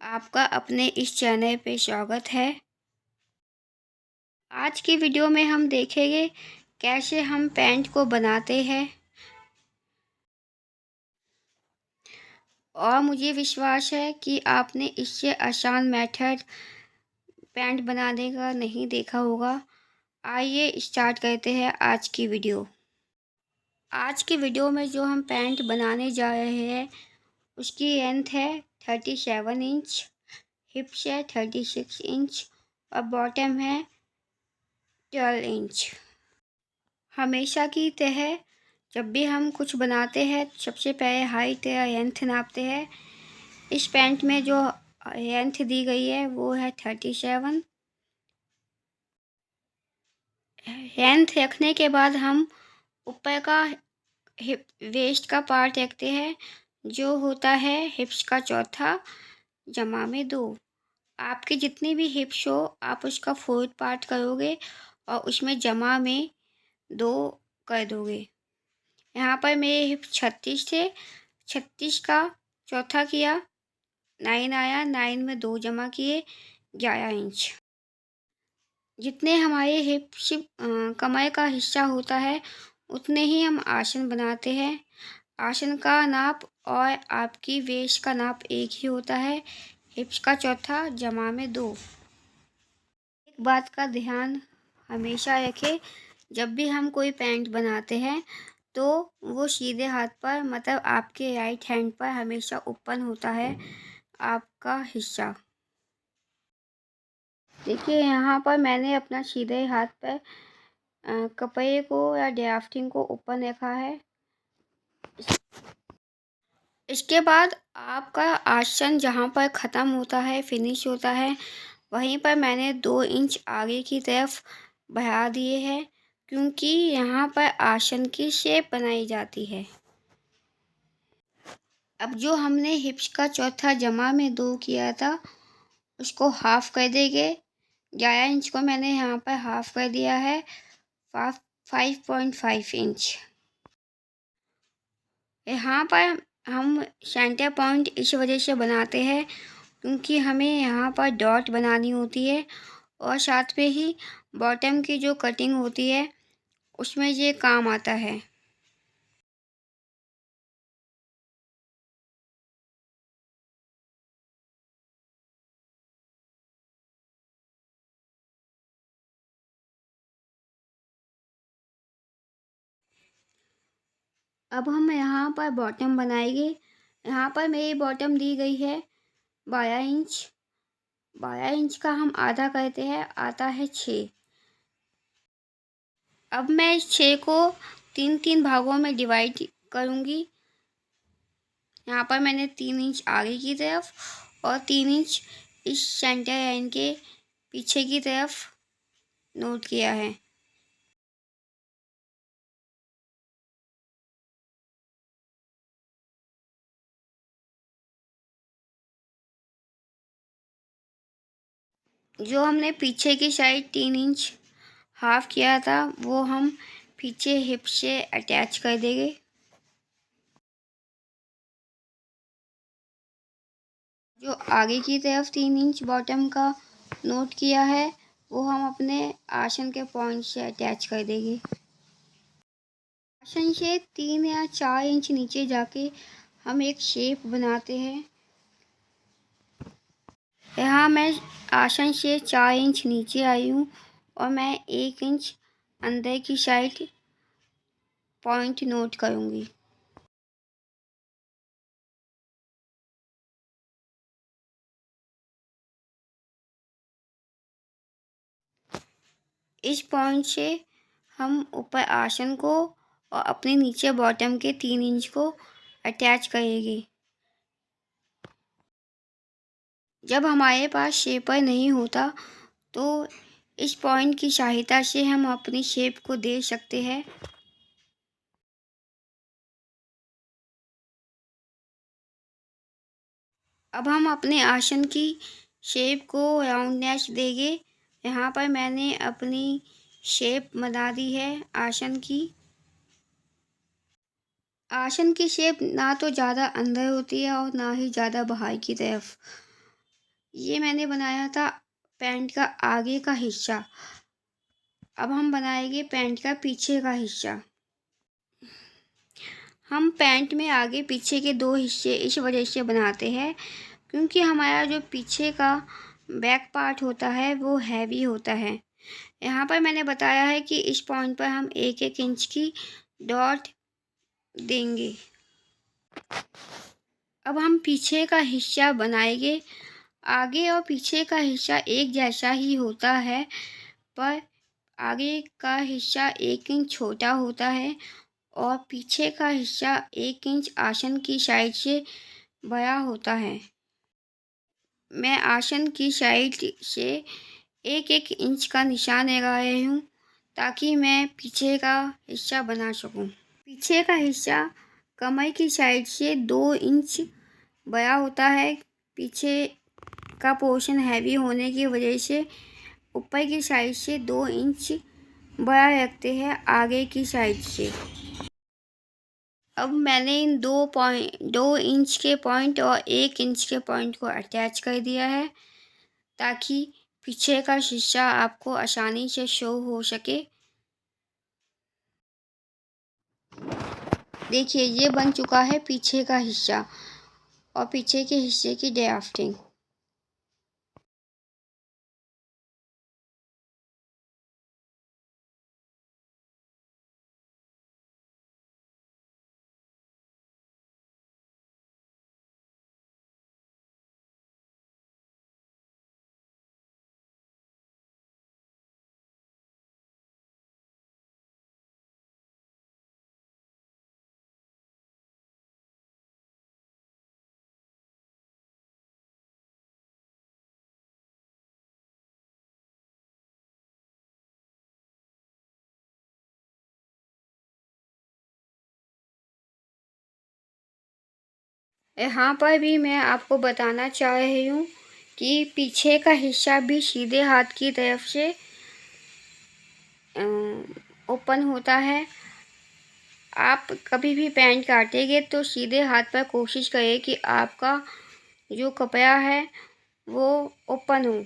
आपका अपने इस चैनल पे स्वागत है। आज की वीडियो में हम देखेंगे कैसे हम पैंट को बनाते हैं और मुझे विश्वास है कि आपने इससे आसान मेथड पैंट बनाने का नहीं देखा होगा। आइए स्टार्ट करते हैं आज की वीडियो। आज की वीडियो में जो हम पैंट बनाने जा रहे हैं उसकी लेंथ है 37 इंच, हिप्स है 36 इंच और बॉटम है 12 इंच। हमेशा की तरह जब भी हम कुछ बनाते हैं सबसे पहले हाइट या लेंथ नापते हैं। इस पैंट में जो लेंथ दी गई है वो है 37। लेंथ रखने के बाद हम ऊपर का हिप वेस्ट का पार्ट रखते हैं जो होता है हिप्स का चौथा जमा में 2। आपकी जितनी भी हिप्स हो आप उसका फोर्थ पार्ट करोगे और उसमें जमा में 2 कर दोगे। यहाँ पर मेरे हिप 36 थे, 36 का चौथा किया 9 आया, 9 में 2 जमा किए 11 इंच। जितने हमारे हिप कमर का हिस्सा होता है उतने ही हम आसन बनाते हैं। आसन का नाप और आपकी वेस्ट का नाप एक ही होता है, हिप्स का चौथा जमा में 2। एक बात का ध्यान हमेशा रखें, जब भी हम कोई पैंट बनाते हैं तो वो सीधे हाथ पर मतलब आपके राइट हैंड पर हमेशा ओपन होता है आपका हिस्सा। देखिए यहाँ पर मैंने अपना सीधे हाथ पर कपड़े को या ड्राफ्टिंग को ओपन रखा है। इसके बाद आपका आसन जहाँ पर ख़त्म होता है, फिनिश होता है, वहीं पर मैंने 2 इंच आगे की तरफ बढ़ा दिए हैं क्योंकि यहाँ पर आसन की शेप बनाई जाती है। अब जो हमने हिप्स का चौथा जमा में 2 किया था उसको हाफ कर देंगे। 11 इंच को मैंने यहाँ पर हाफ कर दिया है 5.5 इंच। यहाँ पर हम सेंटर पॉइंट इस वजह से बनाते हैं क्योंकि हमें यहाँ पर डॉट बनानी होती है और साथ में ही बॉटम की जो कटिंग होती है उसमें ये काम आता है। अब हम यहाँ पर बॉटम बनाएंगे। यहाँ पर मेरी बॉटम दी गई है 12 इंच। 12 इंच का हम आधा करते हैं, आता है 6। अब मैं इस 6 को 3-3 भागों में डिवाइड करूँगी। यहाँ पर मैंने 3 इंच आगे की तरफ और 3 इंच इस सेंटर लाइन के पीछे की तरफ नोट किया है। जो हमने पीछे की साइड 3 इंच हाफ किया था वो हम पीछे हिप से अटैच कर देंगे। जो आगे की तरफ 3 इंच बॉटम का नोट किया है वो हम अपने आसन के पॉइंट से अटैच कर देंगे। आसन से 3 या 4 इंच नीचे जाके हम एक शेप बनाते हैं। यहाँ मैं आसन से 4 इंच नीचे आई हूँ और मैं 1 इंच अंदर की साइड पॉइंट नोट करूँगी। इस पॉइंट से हम ऊपर आसन को और अपने नीचे बॉटम के 3 इंच को अटैच करेंगे। जब हमारे पास शेपर नहीं होता तो इस पॉइंट की सहायता से हम अपनी शेप को दे सकते हैं। अब हम अपने आसन की शेप को राउंडनेस देंगे। यहाँ पर मैंने अपनी शेप बना दी है आसन की। आसन की शेप ना तो ज़्यादा अंदर होती है और ना ही ज़्यादा बाहर की तरफ। ये मैंने बनाया था पैंट का आगे का हिस्सा। अब हम बनाएंगे पैंट का पीछे का हिस्सा। हम पैंट में आगे पीछे के दो हिस्से इस वजह से बनाते हैं क्योंकि हमारा जो पीछे का बैक पार्ट होता है वो हैवी होता है। यहाँ पर मैंने बताया है कि इस पॉइंट पर हम 1-1 इंच की डॉट देंगे। अब हम पीछे का हिस्सा बनाएंगे। आगे और पीछे का हिस्सा एक जैसा ही होता है, पर आगे का हिस्सा 1 इंच छोटा होता है और पीछे का हिस्सा 1 इंच आसन की साइड से बड़ा होता है। मैं आसन की साइड से 1-1 इंच का निशान लगा रही हूँ ताकि मैं पीछे का हिस्सा बना सकूँ। पीछे का हिस्सा कमर की साइड से 2 इंच बड़ा होता है। पीछे का पोर्शन हैवी होने की वजह से ऊपर की साइड से 2 इंच बड़ा रखते हैं आगे की साइड से। अब मैंने इन 2 इंच के पॉइंट और 1 इंच के पॉइंट को अटैच कर दिया है ताकि पीछे का हिस्सा आपको आसानी से शो हो सके। देखिए ये बन चुका है पीछे का हिस्सा और पीछे के हिस्से की ड्राफ्टिंग। यहाँ पर भी मैं आपको बताना चाह रही हूँ कि पीछे का हिस्सा भी सीधे हाथ की तरफ से ओपन होता है। आप कभी भी पैंट काटेंगे तो सीधे हाथ पर कोशिश करें कि आपका जो कपड़ा है वो ओपन हो।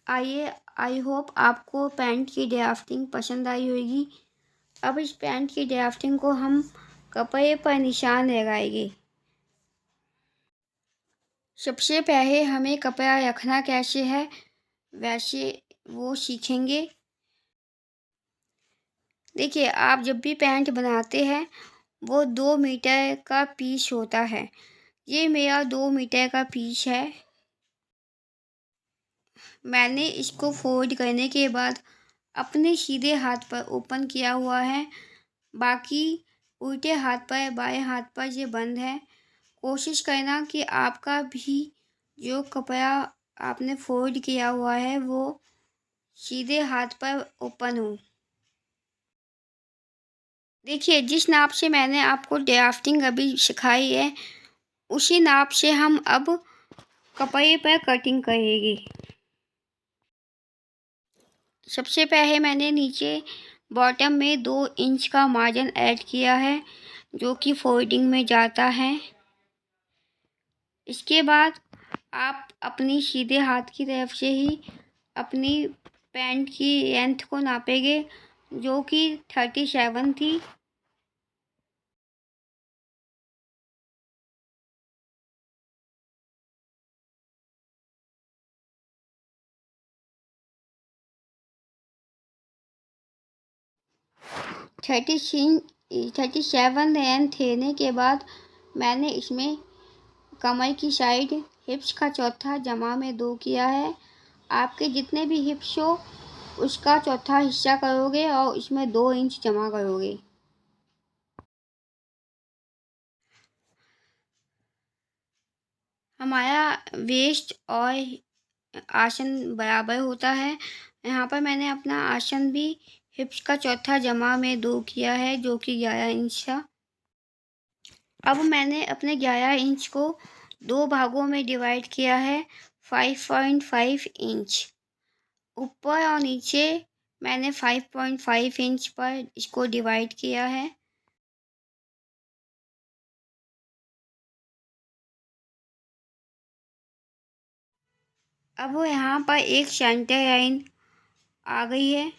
आई होप आपको पैंट की ड्राफ्टिंग पसंद आई होगी। अब इस पैंट की ड्राफ्टिंग को हम कपड़े पर निशान लगाएंगे। सबसे पहले हमें कपड़ा रखना कैसे है वैसे वो सीखेंगे। देखिए आप जब भी पैंट बनाते हैं वो 2 मीटर का पीस होता है। ये मेरा 2 मीटर का पीस है। मैंने इसको फोल्ड करने के बाद अपने सीधे हाथ पर ओपन किया हुआ है, बाकी उल्टे हाथ पर बाएं हाथ पर ये बंद है। कोशिश करना कि आपका भी जो कपड़ा आपने फोल्ड किया हुआ है वो सीधे हाथ पर ओपन हो। देखिए जिस नाप से मैंने आपको ड्राफ्टिंग अभी सिखाई है उसी नाप से हम अब कपड़े पर कटिंग करेंगे। सबसे पहले मैंने नीचे बॉटम में 2 इंच का मार्जिन ऐड किया है जो कि फोल्डिंग में जाता है। इसके बाद आप अपनी सीधे हाथ की तरफ से ही अपनी पैंट की लेंथ को नापेंगे जो कि 37 थी। थर्टी 37 लेंथ लेने के बाद मैंने इसमें कमर की साइड हिप्स का चौथा जमा में 2 किया है। आपके जितने भी हिप्स हो उसका चौथा हिस्सा करोगे और इसमें 2 इंच जमा करोगे। हमारा वेस्ट और आसन बराबर होता है। यहाँ पर मैंने अपना आसन भी हिप्स का चौथा जमा में 2 किया है जो कि 11 इंच था। अब मैंने अपने 11 इंच को 2 भागों में डिवाइड किया है 5.5 इंच। ऊपर और नीचे मैंने 5.5 इंच पर इसको डिवाइड किया है। अब वो यहाँ पर एक सेंटर लाइन आ गई है,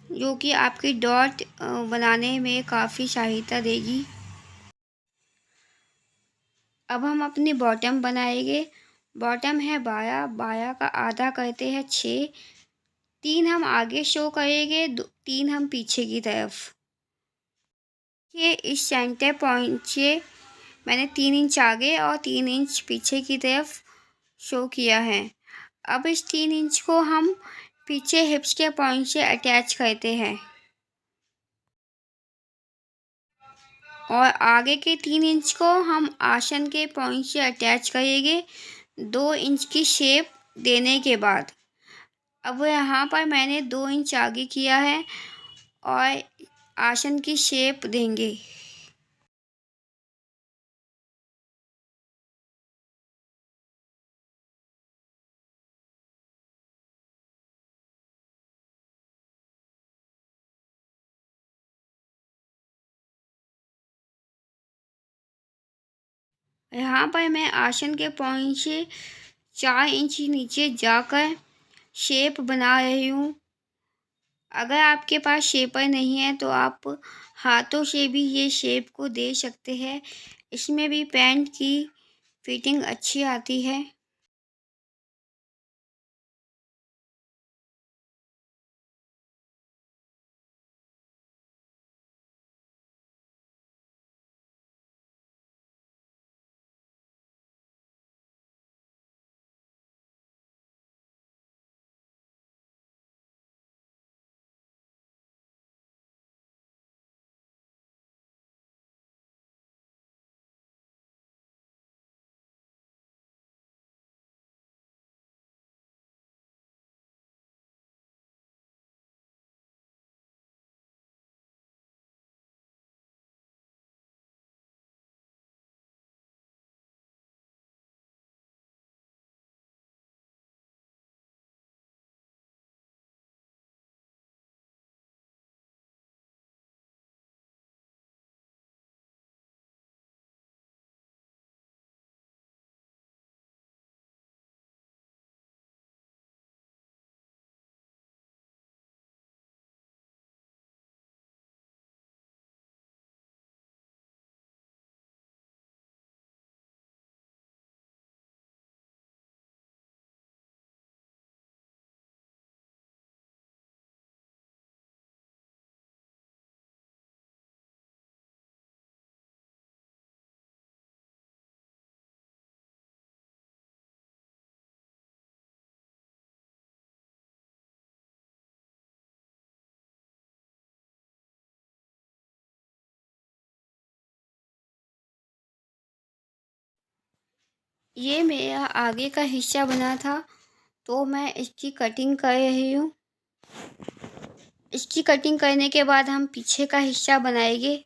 जो कि आपकी डॉट बनाने में काफ़ी सहायता देगी। अब हम अपनी बॉटम बनाएंगे। बॉटम है 12, 12 का आधा करते हैं 6, 3 हम आगे शो करेंगे, 3 हम पीछे की तरफ। ये इस सेंटर पॉइंट से मैंने 3 इंच आगे और 3 इंच पीछे की तरफ शो किया है। अब इस 3 इंच को हम पीछे हिप्स के पॉइंट से अटैच करते हैं और आगे के 3 इंच को हम आसन के पॉइंट से अटैच करेंगे 2 इंच की शेप देने के बाद। अब यहाँ पर मैंने 2 इंच आगे किया है और आसन की शेप देंगे। यहाँ पर मैं आसन के पॉइंट से 4 इंच नीचे जाकर शेप बना रही हूँ। अगर आपके पास शेपर नहीं है तो आप हाथों से भी ये शेप को दे सकते हैं। इसमें भी पैंट की फिटिंग अच्छी आती है। ये मेरा आगे का हिस्सा बना था, तो मैं इसकी कटिंग कर रही हूँ। इसकी कटिंग करने के बाद हम पीछे का हिस्सा बनाएंगे।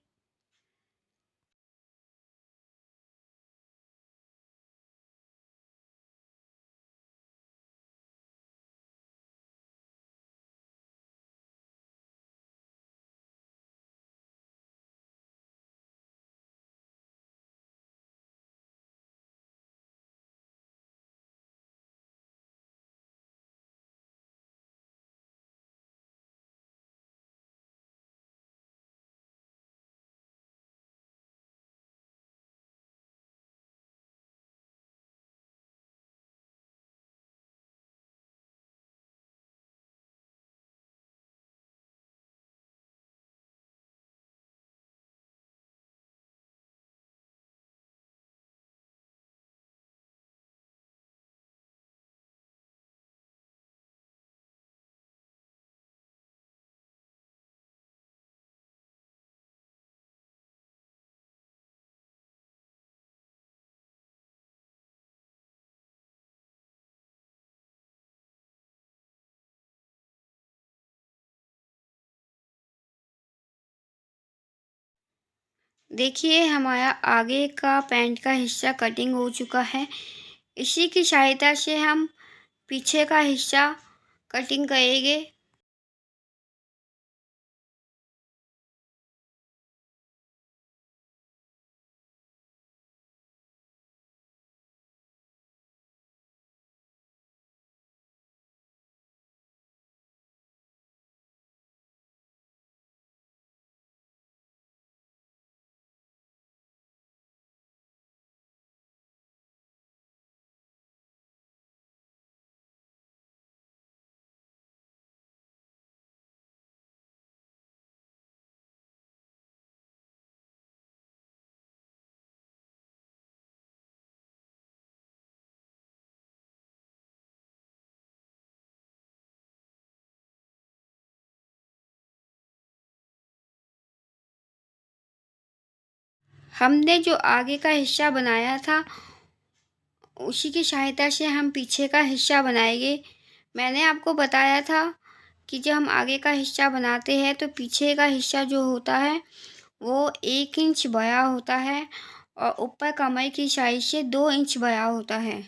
देखिए हमारा आगे का पैंट का हिस्सा कटिंग हो चुका है। इसी की सहायता से हम पीछे का हिस्सा कटिंग करेंगे। हमने जो आगे का हिस्सा बनाया था उसी की सहायता से हम पीछे का हिस्सा बनाएंगे। मैंने आपको बताया था कि जब हम आगे का हिस्सा बनाते हैं तो पीछे का हिस्सा जो होता है वो 1 इंच बड़ा होता है और ऊपर कमर की साइड से 2 इंच बड़ा होता है।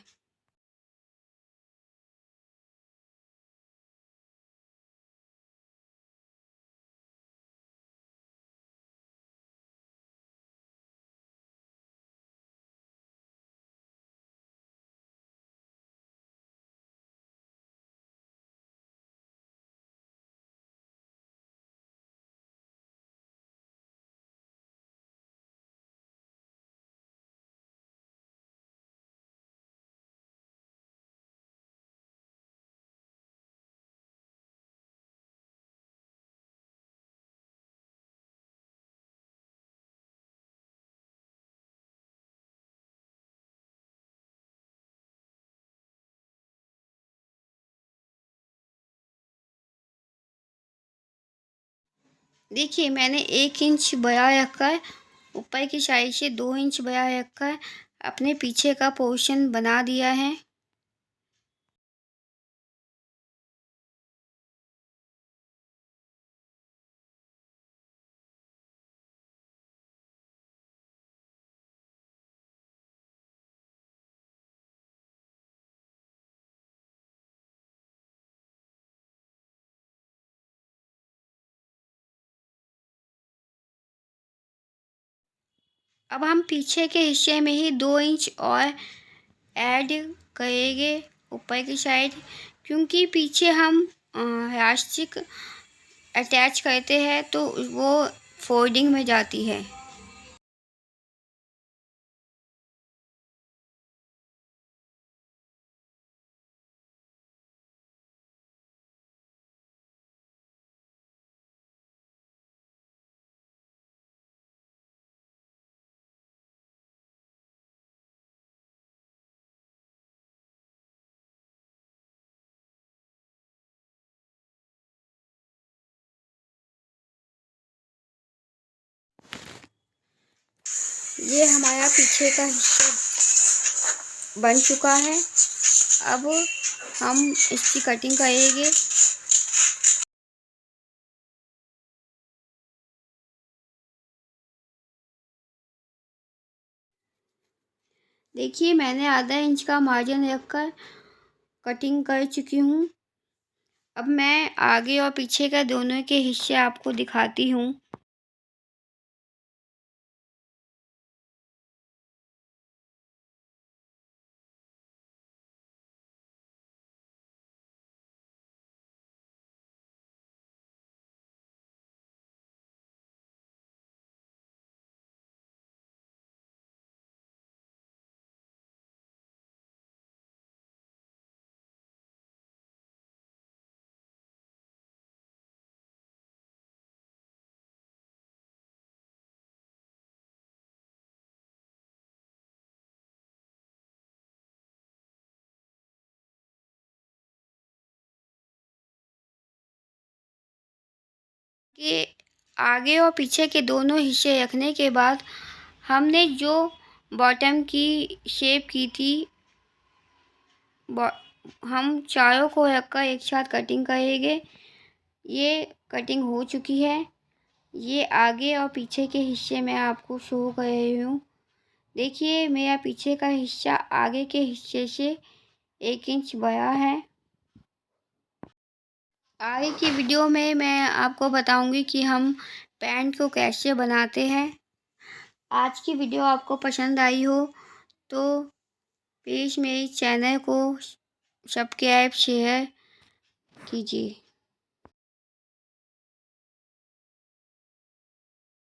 देखिए मैंने 1 इंच बड़ा रखकर ऊपर की साइड से 2 इंच बड़ा रखकर अपने पीछे का पोर्शन बना दिया है। अब हम पीछे के हिस्से में ही 2 इंच और ऐड करेंगे ऊपर की साइड, क्योंकि पीछे हम इलास्टिक अटैच करते हैं तो वो फोल्डिंग में जाती है। ये हमारा पीछे का हिस्सा बन चुका है। अब हम इसकी कटिंग करेंगे। देखिए मैंने आधा इंच का मार्जिन रखकर कटिंग कर चुकी हूँ। अब मैं आगे और पीछे का दोनों के हिस्से आपको दिखाती हूँ। कि आगे और पीछे के दोनों हिस्से रखने के बाद हमने जो बॉटम की शेप की थी हम चारों को रखकर एक साथ कटिंग करेंगे। ये कटिंग हो चुकी है। ये आगे और पीछे के हिस्से मैं आपको शो कर रही हूँ। देखिए मेरा पीछे का हिस्सा आगे के हिस्से से 1 इंच बड़ा है। आगे की वीडियो में मैं आपको बताऊंगी कि हम पैंट को कैसे बनाते हैं। आज की वीडियो आपको पसंद आई हो तो प्लीज़ मेरे चैनल को सब्सक्राइब शेयर कीजिए।